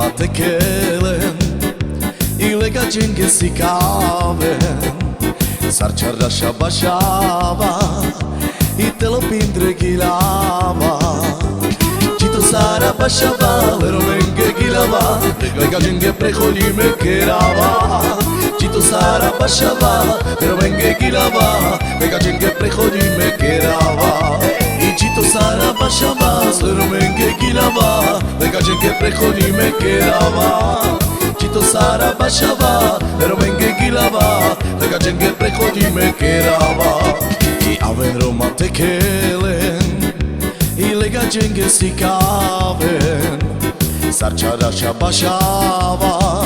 Roma te quelen y le gallin que si caben sarcharra shabashava y te lo pindre gilava Cito sara bashava le romenge gilava le gallin que prejoli me querava Cito sara bashava le romenge gilava le gallin que prejoli me querava Cito sara bashava le romenge gilava le gallin que prejoli me querava Cito sara bashava le romenge gilava le gallin que prejoli me querava I aven Roma te quelen I le gallin que si caben sarcharra shabashava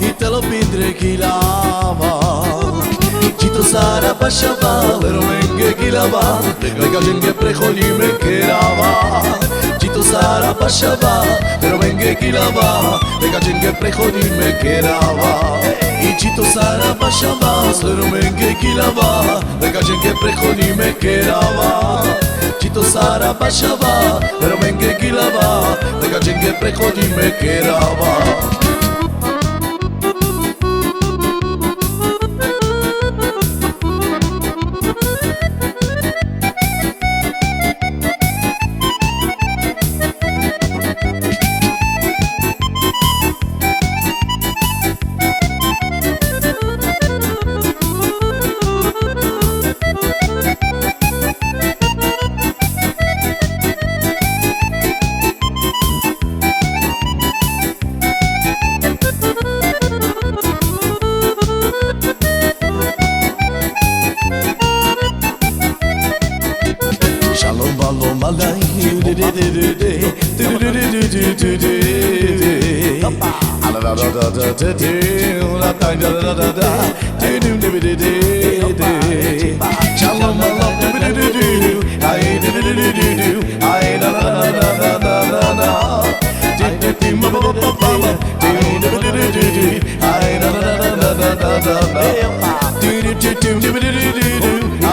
y te lo pindre gilava Cito sara bashava le romenge gilava le gallin que prejoli me querava Cito sara bashava le romenge gilava le gallin que prejoli me querava I cito sara bashava le romenge gilava le gallin que prejoli me querava Cito sara bashava le romenge gilava le gallin que prejoli me querava Shalom balom alay de de de de de de de de de ala da da da da da la da da da da da de de de de de Shalom balom de de de de ay de de de de ay da da da da da da da de de de ma ba ba ba de de de de de ay da da da da da da da de de de de de